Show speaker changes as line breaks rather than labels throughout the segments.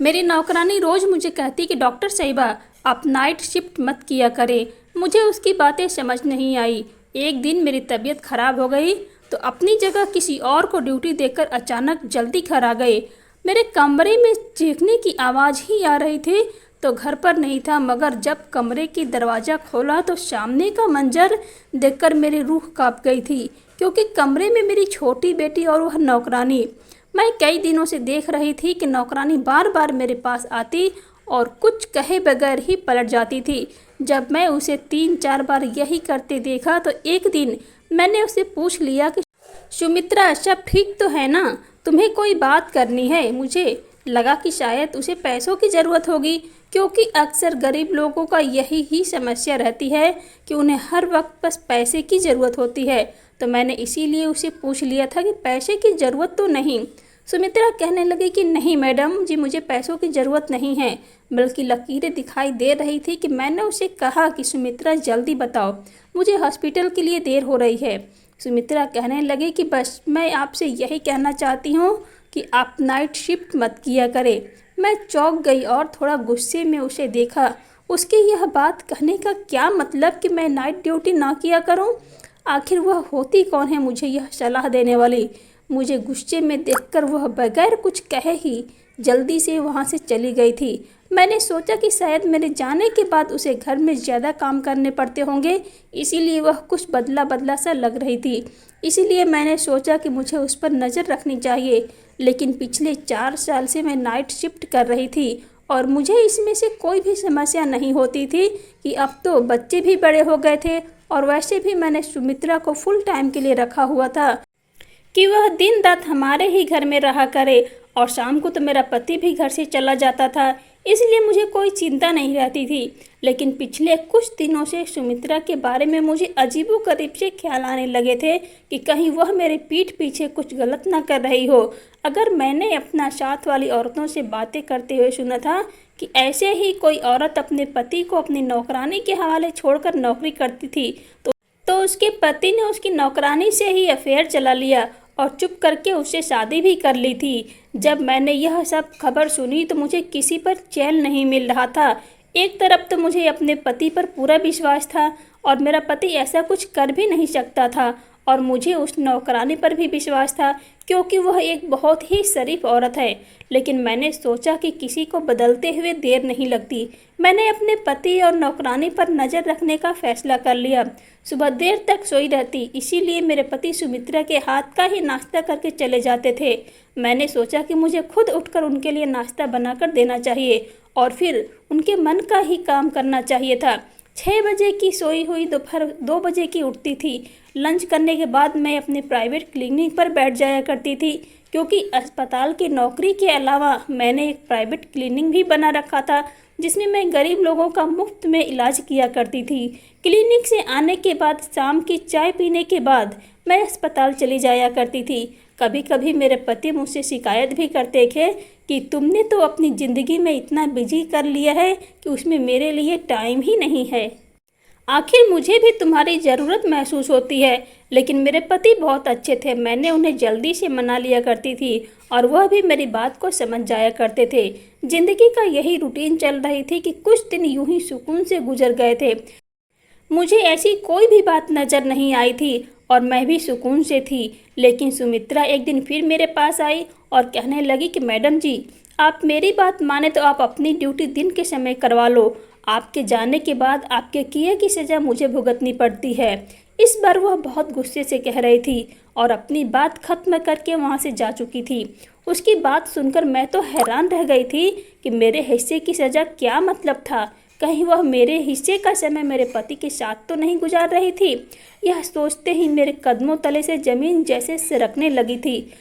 मेरी नौकरानी रोज़ मुझे कहती कि डॉक्टर साहिबा आप नाइट शिफ्ट मत किया करें। मुझे उसकी बातें समझ नहीं आई। एक दिन मेरी तबीयत खराब हो गई तो अपनी जगह किसी और को ड्यूटी देकर अचानक जल्दी घर आ गए। मेरे कमरे में चीखने की आवाज़ ही आ रही थी तो घर पर नहीं था, मगर जब कमरे की दरवाज़ा खोला तो सामने का मंजर देखकर मेरी रूह कांप गई थी, क्योंकि कमरे में मेरी छोटी बेटी और वह नौकरानी। मैं कई दिनों से देख रही थी कि नौकरानी बार बार मेरे पास आती और कुछ कहे बगैर ही पलट जाती थी। जब मैं उसे 3-4 बार यही करते देखा तो एक दिन मैंने उसे पूछ लिया कि सुमित्रा, सब ठीक तो है ना? तुम्हें कोई बात करनी है? मुझे लगा कि शायद उसे पैसों की ज़रूरत होगी, क्योंकि अक्सर गरीब लोगों का यही ही समस्या रहती है कि उन्हें हर वक्त बस पैसे की ज़रूरत होती है। तो मैंने इसीलिए उसे पूछ लिया था कि पैसे की ज़रूरत तो नहीं। सुमित्रा कहने लगी कि नहीं मैडम जी, मुझे पैसों की ज़रूरत नहीं है, बल्कि लकीरें दिखाई दे रही थी कि मैंने उसे कहा कि सुमित्रा जल्दी बताओ, मुझे हॉस्पिटल के लिए देर हो रही है। सुमित्रा कहने लगी कि बस मैं आपसे यही कहना चाहती हूँ कि आप नाइट शिफ्ट मत किया करें। मैं चौंक गई और थोड़ा गुस्से में उसे देखा। उसकी यह बात कहने का क्या मतलब कि मैं नाइट ड्यूटी ना किया करूँ? आखिर वह होती कौन है मुझे यह सलाह देने वाली? मुझे गुस्से में देखकर वह बगैर कुछ कहे ही जल्दी से वहाँ से चली गई थी। मैंने सोचा कि शायद मेरे जाने के बाद उसे घर में ज़्यादा काम करने पड़ते होंगे, इसीलिए वह कुछ बदला बदला सा लग रही थी। इसीलिए मैंने सोचा कि मुझे उस पर नज़र रखनी चाहिए। लेकिन पिछले 4 साल से मैं नाइट शिफ्ट कर रही थी और मुझे इसमें से कोई भी समस्या नहीं होती थी कि अब तो बच्चे भी बड़े हो गए थे, और वैसे भी मैंने सुमित्रा को फुल टाइम के लिए रखा हुआ था कि वह दिन रात हमारे ही घर में रहा करे, और शाम को तो मेरा पति भी घर से चला जाता था, इसलिए मुझे कोई चिंता नहीं रहती थी। लेकिन पिछले कुछ दिनों से सुमित्रा के बारे में मुझे अजीबोगरीब से ख्याल आने लगे थे कि कहीं वह मेरे पीठ पीछे कुछ गलत ना कर रही हो। अगर मैंने अपना साथ वाली औरतों से बातें करते हुए सुना था कि ऐसे ही कोई औरत अपने पति को अपनी नौकरानी के हवाले छोड़कर नौकरी करती थी, तो उसके पति ने उसकी नौकरानी से ही अफेयर चला लिया और चुप करके उससे शादी भी कर ली थी। जब मैंने यह सब खबर सुनी तो मुझे किसी पर चैन नहीं मिल रहा था। एक तरफ तो मुझे अपने पति पर पूरा विश्वास था और मेरा पति ऐसा कुछ कर भी नहीं सकता था, और मुझे उस नौकरानी पर भी विश्वास था क्योंकि वह एक बहुत ही शरीफ औरत है। लेकिन मैंने सोचा कि किसी को बदलते हुए देर नहीं लगती। मैंने अपने पति और नौकरानी पर नज़र रखने का फैसला कर लिया। सुबह देर तक सोई रहती, इसीलिए मेरे पति सुमित्रा के हाथ का ही नाश्ता करके चले जाते थे। मैंने सोचा कि मुझे खुद उठकर उनके लिए नाश्ता बनाकर देना चाहिए और फिर उनके मन का ही काम करना चाहिए था। 6 बजे की सोई हुई दोपहर 2 बजे की उठती थी। लंच करने के बाद मैं अपने प्राइवेट क्लिनिक पर बैठ जाया करती थी, क्योंकि अस्पताल की नौकरी के अलावा मैंने एक प्राइवेट क्लिनिक भी बना रखा था जिसमें मैं गरीब लोगों का मुफ्त में इलाज किया करती थी। क्लिनिक से आने के बाद शाम की चाय पीने के बाद मैं अस्पताल चली जाया करती थी। कभी कभी मेरे पति मुझसे शिकायत भी करते थे कि तुमने तो अपनी ज़िंदगी में इतना बिजी कर लिया है कि उसमें मेरे लिए टाइम ही नहीं है। आखिर मुझे भी तुम्हारी ज़रूरत महसूस होती है। लेकिन मेरे पति बहुत अच्छे थे, मैंने उन्हें जल्दी से मना लिया करती थी और वह भी मेरी बात को समझ जाया करते थे। जिंदगी का यही रूटीन चल रही थी कि कुछ दिन यूं ही सुकून से गुजर गए थे। मुझे ऐसी कोई भी बात नज़र नहीं आई थी और मैं भी सुकून से थी। लेकिन सुमित्रा एक दिन फिर मेरे पास आई और कहने लगी कि मैडम जी, आप मेरी बात माने तो आप अपनी ड्यूटी दिन के समय करवा लो। आपके जाने के बाद आपके किए की सज़ा मुझे भुगतनी पड़ती है। इस बार वह बहुत गुस्से से कह रही थी और अपनी बात खत्म करके वहाँ से जा चुकी थी। उसकी बात सुनकर मैं तो हैरान रह गई थी कि मेरे हिस्से की सज़ा क्या मतलब था। कहीं वह मेरे हिस्से का समय मेरे पति के साथ तो नहीं गुजार रही थी? यह सोचते ही मेरे कदमों तले से ज़मीन जैसे सिरकने लगी थी।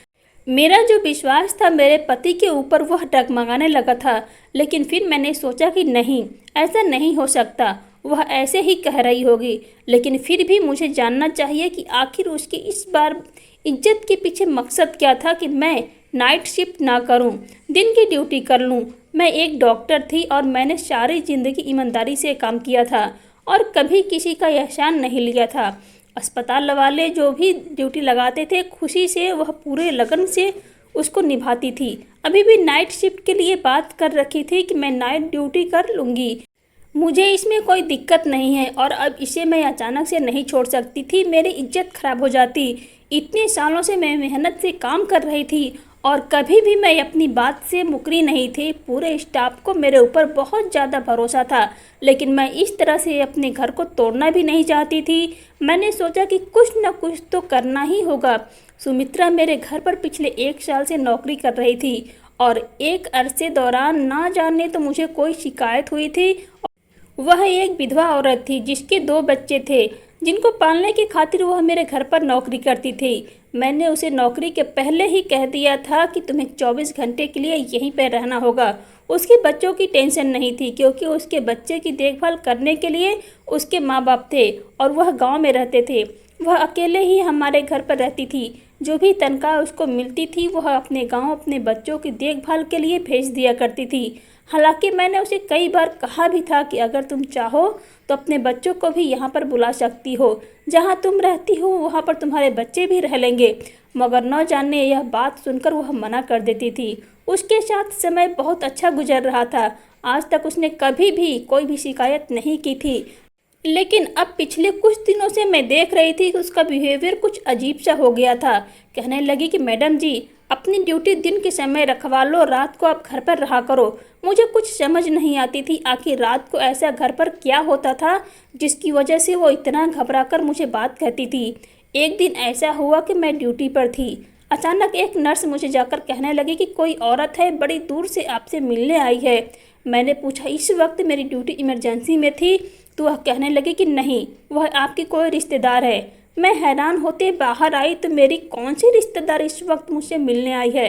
मेरा जो विश्वास था मेरे पति के ऊपर, वह डगमगाने लगा था। लेकिन फिर मैंने सोचा कि नहीं, ऐसा नहीं हो सकता, वह ऐसे ही कह रही होगी। लेकिन फिर भी मुझे जानना चाहिए कि आखिर उसकी इस बार इज्जत के पीछे मकसद क्या था कि मैं नाइट शिफ्ट ना करूं, दिन की ड्यूटी कर लूं। मैं एक डॉक्टर थी और मैंने सारी ज़िंदगी ईमानदारी से काम किया था और कभी किसी का एहसान नहीं लिया था। अस्पताल वाले जो भी ड्यूटी लगाते थे, खुशी से वह पूरे लगन से उसको निभाती थी। अभी भी नाइट शिफ्ट के लिए बात कर रखी थी कि मैं नाइट ड्यूटी कर लूँगी, मुझे इसमें कोई दिक्कत नहीं है और अब इसे मैं अचानक से नहीं छोड़ सकती थी, मेरी इज्जत खराब हो जाती। इतने सालों से मैं मेहनत से काम कर रही थी और कभी भी मैं अपनी बात से मुकरी नहीं थी। पूरे स्टाफ को मेरे ऊपर बहुत ज़्यादा भरोसा था, लेकिन मैं इस तरह से अपने घर को तोड़ना भी नहीं चाहती थी। मैंने सोचा कि कुछ न कुछ तो करना ही होगा। सुमित्रा मेरे घर पर पिछले 1 साल से नौकरी कर रही थी और एक अरसे दौरान ना जाने तो मुझे कोई शिकायत हुई थी। वह एक विधवा औरत थी जिसके 2 बच्चे थे, जिनको पालने की खातिर वह मेरे घर पर नौकरी करती थी। मैंने उसे नौकरी के पहले ही कह दिया था कि तुम्हें 24 घंटे के लिए यहीं पर रहना होगा। उसके बच्चों की टेंशन नहीं थी क्योंकि उसके बच्चे की देखभाल करने के लिए उसके माँ बाप थे और वह गांव में रहते थे। वह अकेले ही हमारे घर पर रहती थी। जो भी तनख्वाह उसको मिलती थी वह अपने गांव अपने बच्चों की देखभाल के लिए भेज दिया करती थी। हालांकि मैंने उसे कई बार कहा भी था कि अगर तुम चाहो तो अपने बच्चों को भी यहाँ पर बुला सकती हो, जहाँ तुम रहती हो वहाँ पर तुम्हारे बच्चे भी रह लेंगे, मगर न जाने यह बात सुनकर वह मना कर देती थी। उसके साथ समय बहुत अच्छा गुजर रहा था। आज तक उसने कभी भी कोई भी शिकायत नहीं की थी, लेकिन अब पिछले कुछ दिनों से मैं देख रही थी कि उसका बिहेवियर कुछ अजीब सा हो गया था। कहने लगी कि मैडम जी, अपनी ड्यूटी दिन के समय रखवा लो, रात को आप घर पर रहा करो। मुझे कुछ समझ नहीं आती थी आखिर रात को ऐसा घर पर क्या होता था जिसकी वजह से वो इतना घबराकर मुझे बात कहती थी। एक दिन ऐसा हुआ कि मैं ड्यूटी पर थी। अचानक एक नर्स मुझे जाकर कहने लगी कि कोई औरत है, बड़ी दूर से आपसे मिलने आई है। मैंने पूछा, इस वक्त मेरी ड्यूटी इमरजेंसी में थी? तो वह कहने लगी कि नहीं, वह आपकी कोई रिश्तेदार है। मैं हैरान होते बाहर आई तो मेरी कौन सी रिश्तेदार इस वक्त मुझसे मिलने आई है।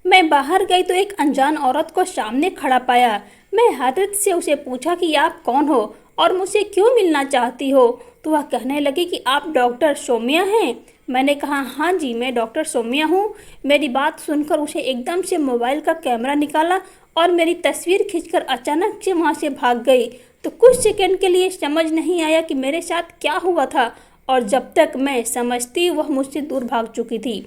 मैं बाहर गई तो एक अनजान औरत को सामने खड़ा पाया। मैं हैरत से उसे पूछा कि आप कौन हो और मुझसे क्यों मिलना चाहती हो? तो वह कहने लगी कि आप डॉक्टर सौम्या हैं। मैंने कहा, हाँ जी, मैं डॉक्टर सौम्या हूँ। मेरी बात सुनकर उसे एकदम से मोबाइल का कैमरा निकाला और मेरी तस्वीर खींचकर अचानक से वहाँ से भाग गई। तो कुछ सेकंड के लिए समझ नहीं आया कि मेरे साथ क्या हुआ था और जब तक मैं समझती वह मुझसे दूर भाग चुकी थी।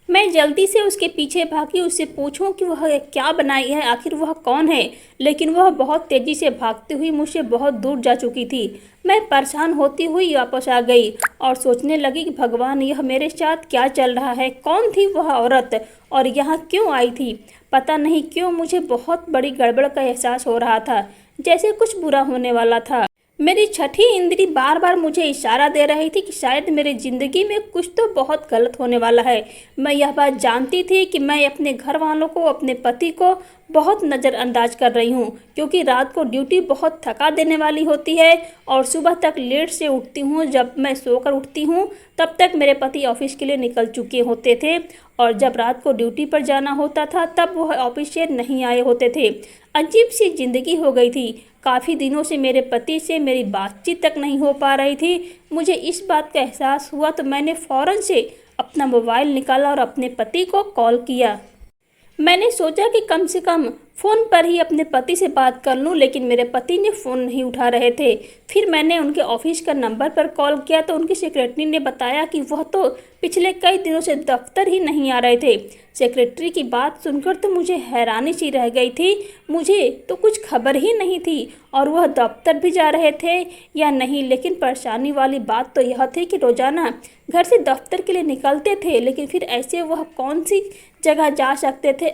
मैं जल्दी से उसके पीछे भागी, उससे पूछूं कि वह क्या बनाई है, आखिर वह कौन है, लेकिन वह बहुत तेज़ी से भागती हुई मुझसे बहुत दूर जा चुकी थी। मैं परेशान होती हुई वापस आ गई और सोचने लगी कि भगवान, यह मेरे साथ क्या चल रहा है? कौन थी वह औरत और यहाँ क्यों आई थी? पता नहीं क्यों मुझे बहुत बड़ी गड़बड़ का एहसास हो रहा था, जैसे कुछ बुरा होने वाला था। मेरी छठी इंद्री बार बार मुझे इशारा दे रही थी कि शायद मेरी ज़िंदगी में कुछ तो बहुत गलत होने वाला है। मैं यह बात जानती थी कि मैं अपने घर वालों को, अपने पति को बहुत नज़रअंदाज कर रही हूँ, क्योंकि रात को ड्यूटी बहुत थका देने वाली होती है और सुबह तक लेट से उठती हूँ। जब मैं सोकर उठती हूँ तब तक मेरे पति ऑफिस के लिए निकल चुके होते थे और जब रात को ड्यूटी पर जाना होता था तब वह ऑफिस से नहीं आए होते थे। अजीब सी ज़िंदगी हो गई थी। काफ़ी दिनों से मेरे पति से मेरी बातचीत तक नहीं हो पा रही थी। मुझे इस बात का एहसास हुआ तो मैंने फ़ौरन से अपना मोबाइल निकाला और अपने पति को कॉल किया। मैंने सोचा कि कम से कम फ़ोन पर ही अपने पति से बात कर लूं, लेकिन मेरे पति ने फ़ोन नहीं उठा रहे थे। फिर मैंने उनके ऑफिस का नंबर पर कॉल किया तो उनकी सेक्रेटरी ने बताया कि वह तो पिछले कई दिनों से दफ्तर ही नहीं आ रहे थे। सेक्रेटरी की बात सुनकर तो मुझे हैरानी सी रह गई थी। मुझे तो कुछ खबर ही नहीं थी और वह दफ्तर भी जा रहे थे या नहीं। लेकिन परेशानी वाली बात तो यह थी कि रोज़ाना घर से दफ्तर के लिए निकलते थे, लेकिन फिर ऐसे वह कौन सी जगह जा सकते थे।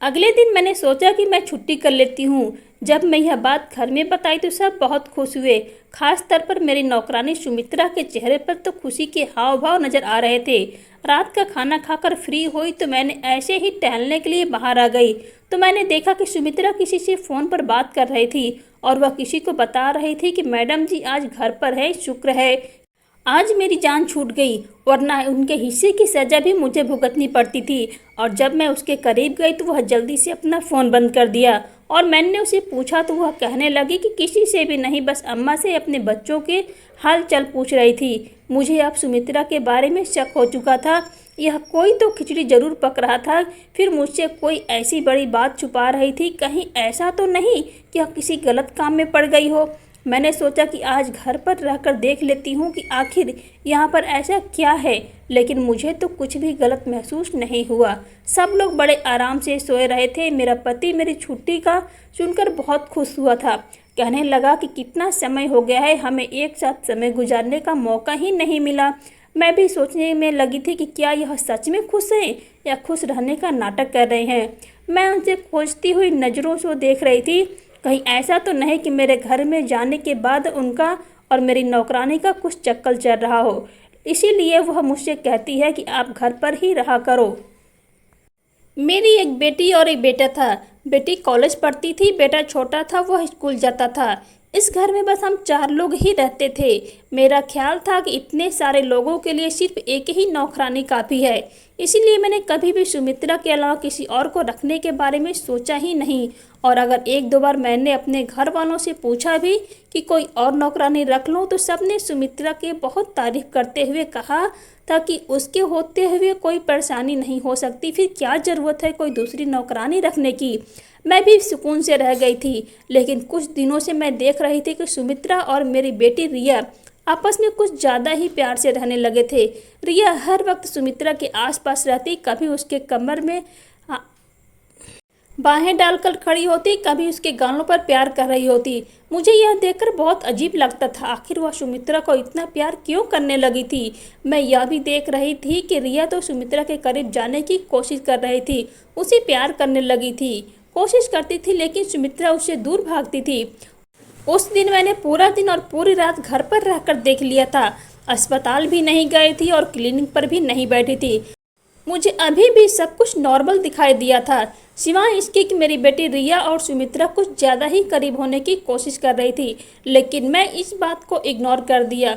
अगले दिन मैंने सोचा कि मैं छुट्टी कर लेती हूँ। जब मैं यह बात घर में बताई तो सब बहुत खुश हुए। खास तौर पर मेरी नौकरानी सुमित्रा के चेहरे पर तो खुशी के हाव भाव नजर आ रहे थे। रात का खाना खाकर फ्री हुई तो मैंने ऐसे ही टहलने के लिए बाहर आ गई तो मैंने देखा कि सुमित्रा किसी से फ़ोन पर बात कर रही थी और वह किसी को बता रही थी कि मैडम जी आज घर पर है, शुक्र है आज मेरी जान छूट गई, वरना उनके हिस्से की सज़ा भी मुझे भुगतनी पड़ती थी। और जब मैं उसके करीब गई तो वह जल्दी से अपना फ़ोन बंद कर दिया और मैंने उसे पूछा तो वह कहने लगी कि किसी से भी नहीं, बस अम्मा से अपने बच्चों के हाल चाल पूछ रही थी। मुझे अब सुमित्रा के बारे में शक हो चुका था। यह कोई तो खिचड़ी ज़रूर पक रहा था। फिर मुझसे कोई ऐसी बड़ी बात छुपा रही थी। कहीं ऐसा तो नहीं कि यह किसी गलत काम में पड़ गई हो। मैंने सोचा कि आज घर पर रहकर देख लेती हूँ कि आखिर यहाँ पर ऐसा क्या है, लेकिन मुझे तो कुछ भी गलत महसूस नहीं हुआ। सब लोग बड़े आराम से सोए रहे थे। मेरा पति मेरी छुट्टी का सुनकर बहुत खुश हुआ था। कहने लगा कि कितना समय हो गया है, हमें एक साथ समय गुजारने का मौका ही नहीं मिला। मैं भी सोचने में लगी थी कि क्या यह सच में खुश हैं या खुश रहने का नाटक कर रहे हैं। मैं उनसे खोजती हुई नज़रों से देख रही थी, कहीं ऐसा तो नहीं कि मेरे घर में जाने के बाद उनका और मेरी नौकरानी का कुछ चक्कर चल रहा हो। इसीलिए वह मुझसे कहती है कि आप घर पर ही रहा करो। मेरी एक बेटी और एक बेटा था। बेटी कॉलेज पढ़ती थी, बेटा छोटा था, वह स्कूल जाता था। इस घर में बस हम 4 लोग ही रहते थे। मेरा ख्याल था कि इतने सारे लोगों के लिए सिर्फ एक ही नौकरानी काफ़ी है। इसीलिए मैंने कभी भी सुमित्रा के अलावा किसी और को रखने के बारे में सोचा ही नहीं। और अगर 1-2 बार मैंने अपने घर वालों से पूछा भी कि कोई और नौकरानी रख लूं, तो सबने सुमित्रा के बहुत तारीफ करते हुए कहा था कि उसके होते हुए कोई परेशानी नहीं हो सकती, फिर क्या ज़रूरत है कोई दूसरी नौकरानी रखने की। मैं भी सुकून से रह गई थी। लेकिन कुछ दिनों से मैं देख रही थी कि सुमित्रा और मेरी बेटी रिया आपस में कुछ ज़्यादा ही प्यार से रहने लगे थे। रिया हर वक्त सुमित्रा के आसपास रहती, कभी उसके कमर में बाहें डालकर खड़ी होती, कभी उसके गालों पर प्यार कर रही होती। मुझे यह देखकर बहुत अजीब लगता था, आखिर वह सुमित्रा को इतना प्यार क्यों करने लगी थी। मैं यह भी देख रही थी कि रिया तो सुमित्रा के करीब जाने की कोशिश कर रही थी, उसे प्यार करने लगी थी, कोशिश करती थी, लेकिन सुमित्रा उससे दूर भागती थी। उस दिन मैंने पूरा दिन और पूरी रात घर पर रहकर देख लिया था। अस्पताल भी नहीं गई थी और क्लिनिक पर भी नहीं बैठी थी। मुझे अभी भी सब कुछ नॉर्मल दिखाई दिया था, सिवाय इसके कि मेरी बेटी रिया और सुमित्रा कुछ ज़्यादा ही करीब होने की कोशिश कर रही थी। लेकिन मैं इस बात को इग्नोर कर दिया।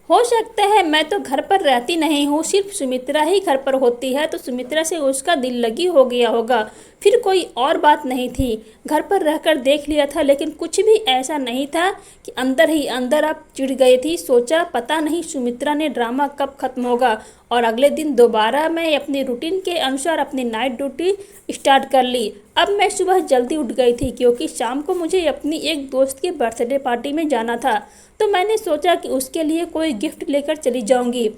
हो सकता है मैं तो घर पर रहती नहीं हूँ, सिर्फ सुमित्रा ही घर पर होती है, तो सुमित्रा से उसका दिल लगी हो गया होगा, फिर कोई और बात नहीं थी। घर पर रहकर देख लिया था, लेकिन कुछ भी ऐसा नहीं था कि अंदर ही अंदर आप चिढ़ गई थी। सोचा पता नहीं सुमित्रा ने ड्रामा कब खत्म होगा। और अगले दिन दोबारा मैं अपनी रूटीन के अनुसार अपनी नाइट ड्यूटी स्टार्ट कर ली। अब मैं सुबह जल्दी उठ गई थी, क्योंकि शाम को मुझे अपनी एक दोस्त के बर्थडे पार्टी में जाना था, तो मैंने सोचा कि उसके लिए कोई गिफ्ट लेकर चली जाऊंगी।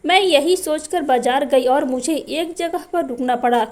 मैं यही सोचकर बाजार गई और मुझे एक जगह पर रुकना पड़ा,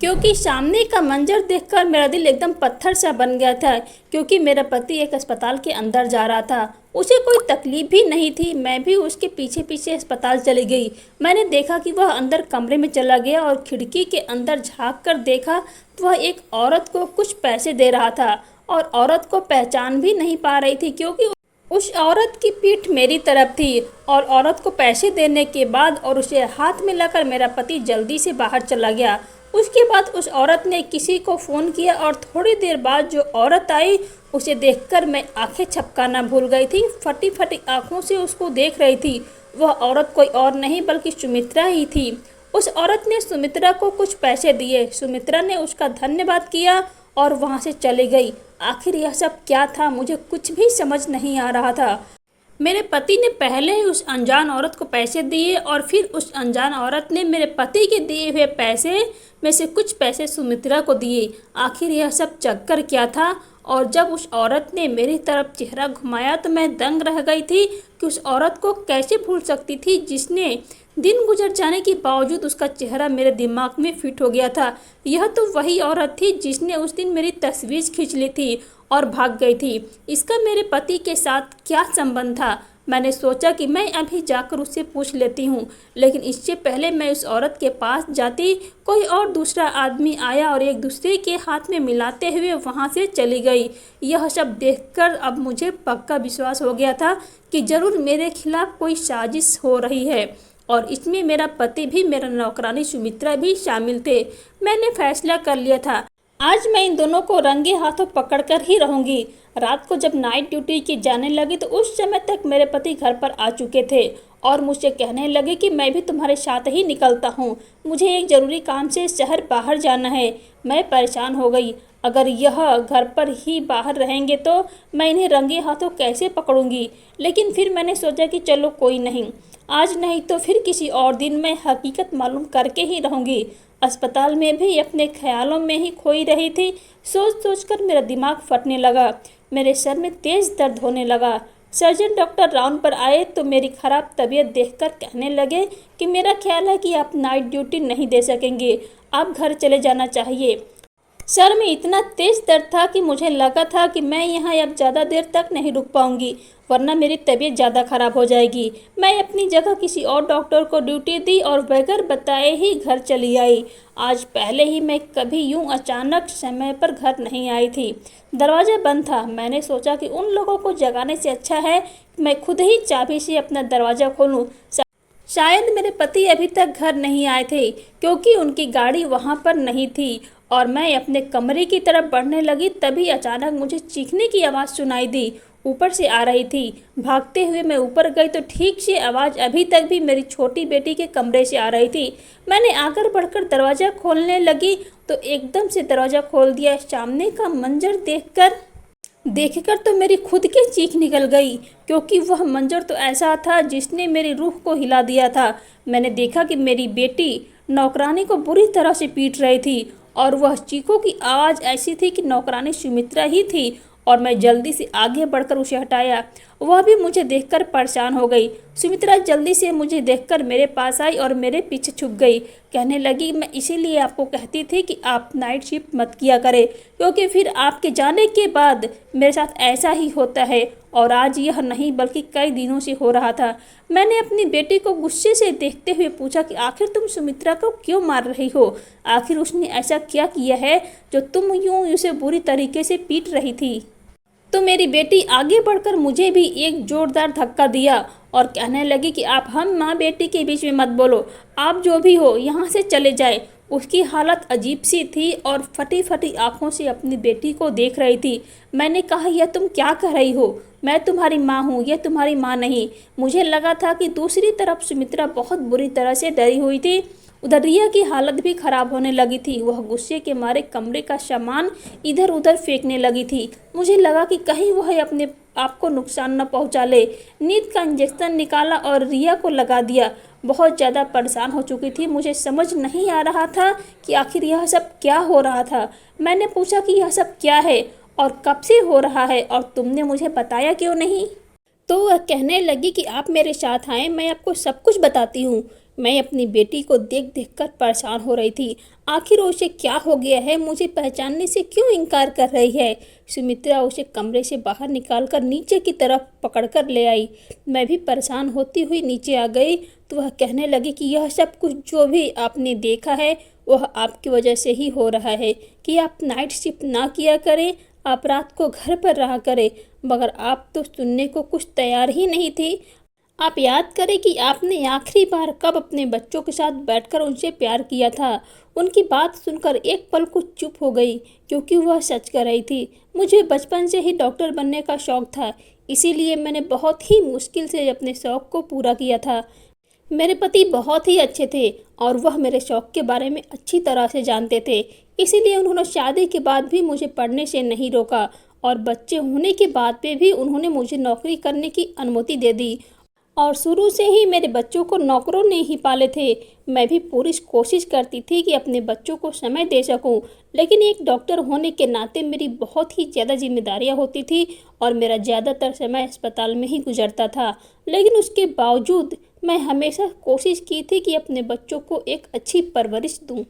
क्योंकि सामने का मंजर देखकर मेरा दिल एकदम पत्थर सा बन गया था। क्योंकि मेरा पति एक अस्पताल के अंदर जा रहा था, उसे कोई तकलीफ भी नहीं थी। मैं भी उसके पीछे पीछे अस्पताल चली गई। मैंने देखा कि वह अंदर कमरे में चला गया और खिड़की के अंदर झांक कर देखा तो वह एक औरत को कुछ पैसे दे रहा था, और औरत को पहचान भी नहीं पा रही थी, क्योंकि उस औरत की पीठ मेरी तरफ थी। और औरत को पैसे देने के बाद और उसे हाथ में लाकर मेरा पति जल्दी से बाहर चला गया। उसके बाद उस औरत ने किसी को फ़ोन किया और थोड़ी देर बाद जो औरत आई, उसे देखकर मैं आंखें झपकाना भूल गई थी। फटी फटी आंखों से उसको देख रही थी। वह औरत कोई और नहीं बल्कि सुमित्रा ही थी। उस औरत ने सुमित्रा को कुछ पैसे दिए, सुमित्रा ने उसका धन्यवाद किया और वहाँ से चली गई। आखिर यह सब क्या था, मुझे कुछ भी समझ नहीं आ रहा था। मेरे पति ने पहले ही उस अनजान औरत को पैसे दिए और फिर उस अनजान औरत ने मेरे पति के दिए हुए पैसे में से कुछ पैसे सुमित्रा को दिए। आखिर यह सब चक्कर क्या था। और जब उस औरत ने मेरी तरफ चेहरा घुमाया तो मैं दंग रह गई थी कि उस औरत को कैसे भूल सकती थी, जिसने दिन गुजर जाने के बावजूद उसका चेहरा मेरे दिमाग में फिट हो गया था। यह तो वही औरत थी जिसने उस दिन मेरी तस्वीर खींच ली थी और भाग गई थी। इसका मेरे पति के साथ क्या संबंध था। मैंने सोचा कि मैं अभी जाकर उससे पूछ लेती हूँ, लेकिन इससे पहले मैं उस औरत के पास जाती, कोई और दूसरा आदमी आया और एक दूसरे के हाथ में मिलाते हुए वहाँ से चली गई। यह सब देखकर अब मुझे पक्का विश्वास हो गया था कि ज़रूर मेरे खिलाफ कोई साजिश हो रही है, और इसमें मेरा पति भी, मेरा नौकरानी सुमित्रा भी शामिल थे। मैंने फैसला कर लिया था, आज मैं इन दोनों को रंगे हाथों पकड़कर ही रहूंगी। रात को जब नाइट ड्यूटी की जाने लगी तो उस समय तक मेरे पति घर पर आ चुके थे और मुझसे कहने लगे कि मैं भी तुम्हारे साथ ही निकलता हूँ, मुझे एक ज़रूरी काम से शहर बाहर जाना है। मैं परेशान हो गई, अगर यह घर पर ही बाहर रहेंगे तो मैं इन्हें रंगे हाथों कैसे पकड़ूंगी। लेकिन फिर मैंने सोचा कि चलो कोई नहीं, आज नहीं तो फिर किसी और दिन मैं हकीकत मालूम करके ही रहूँगी। अस्पताल में भी अपने ख्यालों में ही खोई रही थी। सोच सोच कर मेरा दिमाग फटने लगा। मेरे सर में तेज़ दर्द होने लगा। सर्जन डॉक्टर राउंड पर आए तो मेरी ख़राब तबीयत देखकर कहने लगे कि मेरा ख्याल है कि आप नाइट ड्यूटी नहीं दे सकेंगे, आप घर चले जाना चाहिए। सर में इतना तेज़ दर्द था कि मुझे लगा था कि मैं यहाँ अब ज़्यादा देर तक नहीं रुक पाऊँगी, वरना मेरी तबीयत ज़्यादा ख़राब हो जाएगी। मैं अपनी जगह किसी और डॉक्टर को ड्यूटी दी और बगैर बताए ही घर चली आई। आज पहले ही मैं कभी यूँ अचानक समय पर घर नहीं आई थी। दरवाज़ा बंद था। मैंने सोचा कि उन लोगों को जगाने से अच्छा है कि मैं खुद ही चाबी से अपना दरवाज़ा खोलूँ। शायद मेरे पति अभी तक घर नहीं आए थे क्योंकि उनकी गाड़ी वहाँ पर नहीं थी और मैं अपने कमरे की तरफ बढ़ने लगी, तभी अचानक मुझे चीखने की आवाज़ सुनाई दी। ऊपर से आ रही थी। भागते हुए मैं ऊपर गई तो ठीक से आवाज़ अभी तक भी मेरी छोटी बेटी के कमरे से आ रही थी। मैंने आकर बढ़कर दरवाज़ा खोलने लगी तो एकदम से दरवाज़ा खोल दिया। सामने का मंजर देखकर तो मेरी खुद की चीख निकल गई, क्योंकि वह मंजर तो ऐसा था जिसने मेरी रूह को हिला दिया था। मैंने देखा कि मेरी बेटी नौकरानी को बुरी तरह से पीट रही थी और वह चीखों की आवाज़ ऐसी थी कि नौकरानी सुमित्रा ही थी और मैं जल्दी से आगे बढ़कर उसे हटाया। वह भी मुझे देखकर परेशान हो गई। सुमित्रा जल्दी से मुझे देखकर मेरे पास आई और मेरे पीछे छुप गई। कहने लगी, मैं इसीलिए आपको कहती थी कि आप नाइट शिफ्ट मत किया करें, क्योंकि फिर आपके जाने के बाद मेरे साथ ऐसा ही होता है। और आज यह नहीं बल्कि कई दिनों से हो रहा था। मैंने अपनी बेटी को गुस्से से देखते हुए पूछा कि आखिर तुम सुमित्रा को क्यों मार रही हो? आखिर उसने ऐसा क्या किया है जो तुम यूँ उसे बुरी तरीके से पीट रही थी? तो मेरी बेटी आगे बढ़कर मुझे भी एक जोरदार धक्का दिया और कहने लगी कि आप हम माँ बेटी के बीच में मत बोलो, आप जो भी हो यहाँ से चले जाए। उसकी हालत अजीब सी थी और फटी फटी आंखों से अपनी बेटी को देख रही थी। मैंने कहा, यह तुम क्या कह रही हो? मैं तुम्हारी माँ हूँ, यह तुम्हारी माँ नहीं। मुझे लगा था कि दूसरी तरफ सुमित्रा बहुत बुरी तरह से डरी हुई थी। उधर रिया की हालत भी खराब होने लगी थी। वह गुस्से के मारे कमरे का सामान इधर उधर फेंकने लगी थी। मुझे लगा कि कहीं वह अपने आप को नुकसान न पहुंचा ले। नींद का इंजेक्शन निकाला और रिया को लगा दिया। बहुत ज़्यादा परेशान हो चुकी थी। मुझे समझ नहीं आ रहा था कि आखिर यह सब क्या हो रहा था। मैंने पूछा कि यह सब क्या है और कब से हो रहा है और तुमने मुझे बताया क्यों नहीं? तो वह कहने लगी कि आप मेरे साथ आएँ, मैं आपको सब कुछ बताती हूँ। मैं अपनी बेटी को देख देखकर परेशान हो रही थी। आखिर उसे क्या हो गया है? मुझे पहचानने से क्यों इनकार कर रही है? सुमित्रा उसे कमरे से बाहर निकालकर नीचे की तरफ पकड़कर ले आई। मैं भी परेशान होती हुई नीचे आ गई तो वह कहने लगी कि यह सब कुछ जो भी आपने देखा है वह आपकी वजह से ही हो रहा है, कि आप नाइट शिफ्ट ना किया करें, आप रात को घर पर रहा करें। मगर आप तो सुनने को कुछ तैयार ही नहीं थी। आप याद करें कि आपने आखिरी बार कब अपने बच्चों के साथ बैठकर उनसे प्यार किया था। उनकी बात सुनकर एक पल कुछ चुप हो गई, क्योंकि वह सच कह रही थी। मुझे बचपन से ही डॉक्टर बनने का शौक था, इसीलिए मैंने बहुत ही मुश्किल से अपने शौक को पूरा किया था। मेरे पति बहुत ही अच्छे थे और वह मेरे शौक के बारे में अच्छी तरह से जानते थे, इसीलिए उन्होंने शादी के बाद भी मुझे पढ़ने से नहीं रोका और बच्चे होने के बाद में भी उन्होंने मुझे नौकरी करने की अनुमति दे दी। और शुरू से ही मेरे बच्चों को नौकरों ने ही पाले थे। मैं भी पूरी कोशिश करती थी कि अपने बच्चों को समय दे सकूं, लेकिन एक डॉक्टर होने के नाते मेरी बहुत ही ज़्यादा जिम्मेदारियां होती थी और मेरा ज़्यादातर समय अस्पताल में ही गुजरता था। लेकिन उसके बावजूद मैं हमेशा कोशिश की थी कि अपने बच्चों को एक अच्छी परवरिश दूँ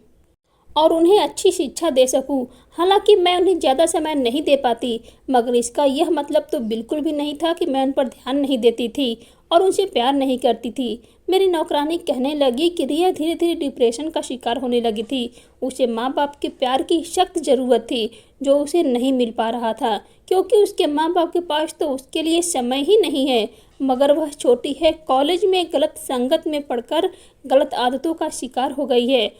और उन्हें अच्छी शिक्षा दे सकूं। हालांकि मैं उन्हें ज़्यादा समय नहीं दे पाती, मगर इसका यह मतलब तो बिल्कुल भी नहीं था कि मैं उन पर ध्यान नहीं देती थी और उनसे प्यार नहीं करती थी। मेरी नौकरानी कहने लगी कि रिया धीरे धीरे डिप्रेशन का शिकार होने लगी थी। उसे माँ बाप के प्यार की सख्त ज़रूरत थी, जो उसे नहीं मिल पा रहा था, क्योंकि उसके माँ बाप के पास तो उसके लिए समय ही नहीं है। मगर वह छोटी है, कॉलेज में गलत संगत में पढ़कर गलत आदतों का शिकार हो गई है।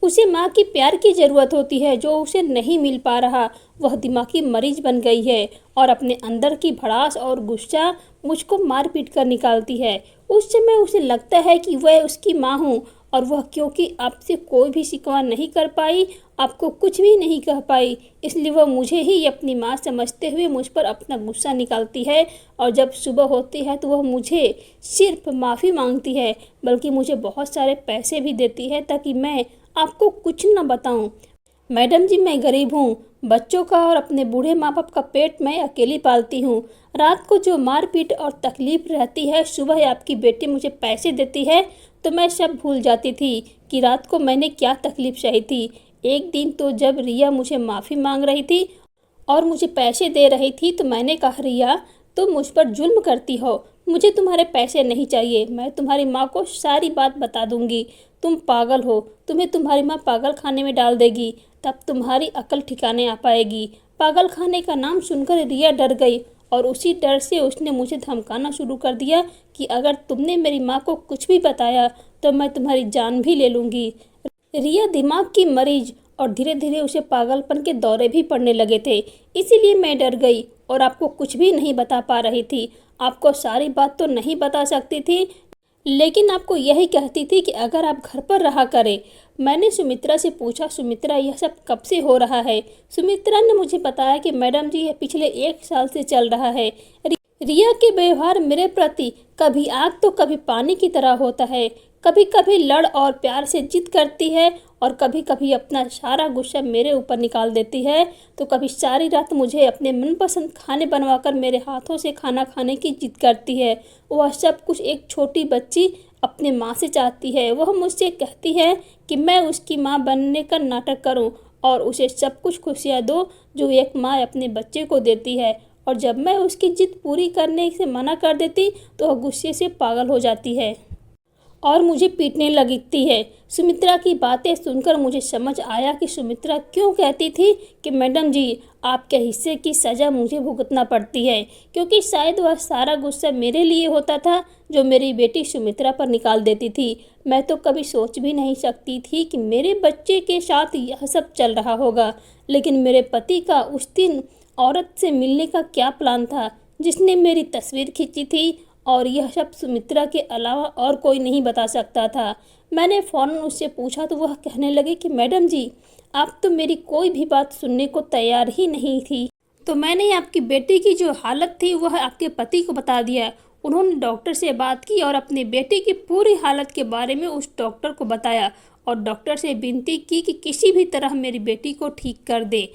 उसे माँ की प्यार की ज़रूरत होती है, जो उसे नहीं मिल पा रहा। वह दिमागी मरीज बन गई है और अपने अंदर की भड़ास और गुस्सा मुझको मार पीट कर निकालती है। उस समय उसे लगता है कि वह उसकी माँ हूँ और वह क्योंकि आपसे कोई भी शिकवा नहीं कर पाई, आपको कुछ भी नहीं कह पाई, इसलिए वह मुझे ही अपनी माँ समझते हुए मुझ पर अपना गुस्सा निकालती है। और जब सुबह होती है तो वह मुझे सिर्फ माफ़ी मांगती है, बल्कि मुझे बहुत सारे पैसे भी देती है ताकि मैं आपको कुछ न बताऊं। मैडम जी, मैं गरीब हूँ। बच्चों का और अपने बूढ़े माँ बाप का पेट मैं अकेली पालती हूँ। रात को जो मारपीट और तकलीफ रहती है, सुबह आपकी बेटी मुझे पैसे देती है तो मैं सब भूल जाती थी कि रात को मैंने क्या तकलीफ सही थी। एक दिन तो जब रिया मुझे माफ़ी मांग रही थी और मुझे पैसे दे रही थी तो मैंने कहा, रिया तुम मुझ पर जुल्म करती हो, मुझे तुम्हारे पैसे नहीं चाहिए, मैं तुम्हारी माँ को सारी बात बता दूंगी। तुम पागल हो, तुम्हें तुम्हारी माँ पागल खाने में डाल देगी, तब तुम्हारी अकल ठिकाने आ पाएगी। पागल खाने का नाम सुनकर रिया डर गई और उसी डर से उसने मुझे धमकाना शुरू कर दिया कि अगर तुमने मेरी माँ को कुछ भी बताया तो मैं तुम्हारी जान भी ले लूँगी। रिया दिमाग की मरीज और धीरे धीरे उसे पागलपन के दौरे भी पड़ने लगे थे। इसीलिए मैं डर गई और आपको कुछ भी नहीं बता पा रही थी। आपको सारी बात तो नहीं बता सकती थी, लेकिन आपको यही कहती थी कि अगर आप घर पर रहा करें। मैंने सुमित्रा से पूछा, सुमित्रा यह सब कब से हो रहा है? सुमित्रा ने मुझे बताया कि मैडम जी, यह पिछले 1 साल से चल रहा है। रिया के व्यवहार मेरे प्रति कभी आग तो कभी पानी की तरह होता है। कभी कभी लड़ और प्यार से जिद करती है और कभी कभी अपना सारा गुस्सा मेरे ऊपर निकाल देती है, तो कभी सारी रात मुझे अपने मनपसंद खाने बनवाकर मेरे हाथों से खाना खाने की जिद करती है। वह सब कुछ एक छोटी बच्ची अपने माँ से चाहती है। वह मुझसे कहती है कि मैं उसकी माँ बनने का नाटक करूं और उसे सब कुछ खुशियाँ दूं जो एक माँ अपने बच्चे को देती है। और जब मैं उसकी जिद पूरी करने से मना कर देती तो वह गुस्से से पागल हो जाती है और मुझे पीटने लगती है। सुमित्रा की बातें सुनकर मुझे समझ आया कि सुमित्रा क्यों कहती थी कि मैडम जी, आपके हिस्से की सज़ा मुझे भुगतना पड़ती है, क्योंकि शायद वह सारा गुस्सा मेरे लिए होता था जो मेरी बेटी सुमित्रा पर निकाल देती थी। मैं तो कभी सोच भी नहीं सकती थी कि मेरे बच्चे के साथ यह सब चल रहा होगा, लेकिन मेरे पति का उस दिन औरत से मिलने का क्या प्लान था जिसने मेरी तस्वीर खींची थी, और यह सब सुमित्रा के अलावा और कोई नहीं बता सकता था। मैंने फ़ौरन उससे पूछा तो वह कहने लगे कि मैडम जी, आप तो मेरी कोई भी बात सुनने को तैयार ही नहीं थी। तो मैंने आपकी बेटी की जो हालत थी वह आपके पति को बता दिया। उन्होंने डॉक्टर से बात की और अपनी बेटी की पूरी हालत के बारे में उस डॉक्टर को बताया और डॉक्टर से विनती की कि किसी भी तरह मेरी बेटी को ठीक कर दे।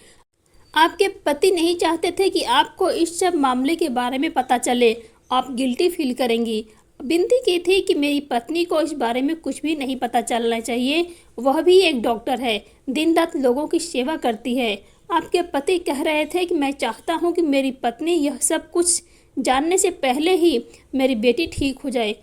आपके पति नहीं चाहते थे कि आपको इस सब मामले के बारे में पता चले, आप गिल्टी फील करेंगी। विनती की थी कि मेरी पत्नी को इस बारे में कुछ भी नहीं पता चलना चाहिए। वह भी एक डॉक्टर है, दिन रात लोगों की सेवा करती है। आपके पति कह रहे थे कि मैं चाहता हूं कि मेरी पत्नी यह सब कुछ जानने से पहले ही मेरी बेटी ठीक हो जाए।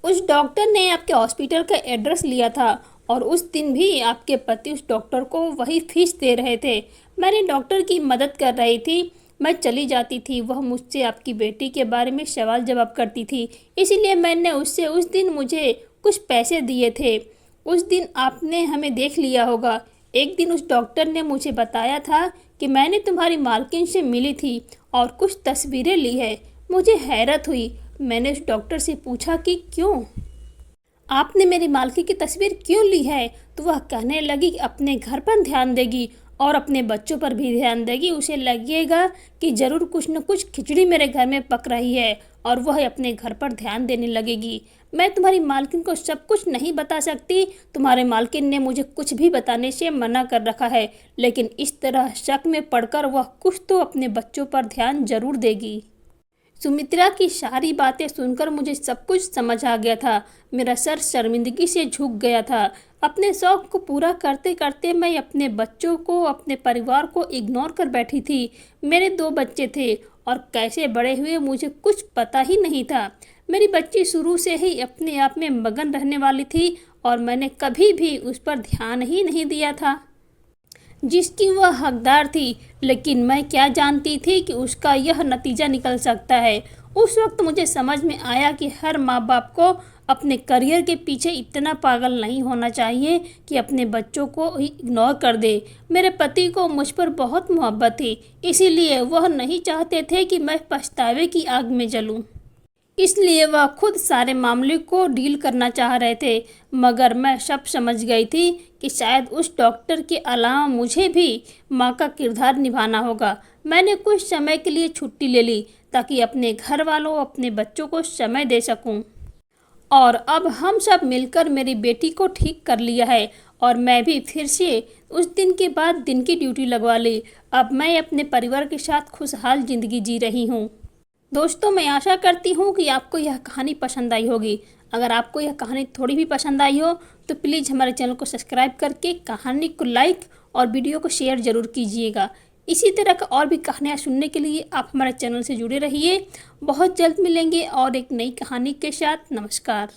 उस डॉक्टर ने आपके हॉस्पिटल का एड्रेस लिया था और उस दिन भी आपके पति उस डॉक्टर को वही फीस दे रहे थे। मैंने डॉक्टर की मदद कर रही थी। मैं चली जाती थी, वह मुझसे आपकी बेटी के बारे में सवाल जवाब करती थी, इसीलिए मैंने उससे उस दिन मुझे कुछ पैसे दिए थे। उस दिन आपने हमें देख लिया होगा। एक दिन उस डॉक्टर ने मुझे बताया था कि मैंने तुम्हारी मालकिन से मिली थी और कुछ तस्वीरें ली है। मुझे हैरत हुई। मैंने उस डॉक्टर से पूछा कि क्यों, आपने मेरी मालकिन की तस्वीर क्यों ली है? तो वह कहने लगी कि अपने घर पर ध्यान देगी और अपने बच्चों पर भी ध्यान देगी। उसे लगेगा कि ज़रूर कुछ न कुछ खिचड़ी मेरे घर में पक रही है और वह अपने घर पर ध्यान देने लगेगी। मैं तुम्हारी मालकिन को सब कुछ नहीं बता सकती। तुम्हारे मालकिन ने मुझे कुछ भी बताने से मना कर रखा है, लेकिन इस तरह शक में पड़कर वह कुछ तो अपने बच्चों पर ध्यान जरूर देगी। सुमित्रा की सारी बातें सुनकर मुझे सब कुछ समझ आ गया था। मेरा सर शर्मिंदगी से झुक गया था। अपने शौक को पूरा करते करते मैं अपने बच्चों को, अपने परिवार को इग्नोर कर बैठी थी। मेरे 2 बच्चे थे और कैसे बड़े हुए मुझे कुछ पता ही नहीं था। मेरी बच्ची शुरू से ही अपने आप में मगन रहने वाली थी और मैंने कभी भी उस पर ध्यान ही नहीं दिया था जिसकी वह हकदार थी, लेकिन मैं क्या जानती थी कि उसका यह नतीजा निकल सकता है। उस वक्त मुझे समझ में आया कि हर माँ बाप को अपने करियर के पीछे इतना पागल नहीं होना चाहिए कि अपने बच्चों को इग्नोर कर दे। मेरे पति को मुझ पर बहुत मोहब्बत थी, इसीलिए वह नहीं चाहते थे कि मैं पछतावे की आग में जलूं। इसलिए वह खुद सारे मामले को डील करना चाह रहे थे, मगर मैं सब समझ गई थी कि शायद उस डॉक्टर के अलावा मुझे भी माँ का किरदार निभाना होगा। मैंने कुछ समय के लिए छुट्टी ले ली ताकि अपने घर वालों, अपने बच्चों को समय दे सकूं। और अब हम सब मिलकर मेरी बेटी को ठीक कर लिया है और मैं भी फिर से उस दिन के बाद दिन की ड्यूटी लगवा ली। अब मैं अपने परिवार के साथ खुशहाल ज़िंदगी जी रही हूँ। दोस्तों, मैं आशा करती हूँ कि आपको यह कहानी पसंद आई होगी। अगर आपको यह कहानी थोड़ी भी पसंद आई हो तो प्लीज़ हमारे चैनल को सब्सक्राइब करके कहानी को लाइक और वीडियो को शेयर ज़रूर कीजिएगा। इसी तरह का और भी कहानियाँ सुनने के लिए आप हमारे चैनल से जुड़े रहिए। बहुत जल्द मिलेंगे और एक नई कहानी के साथ। नमस्कार।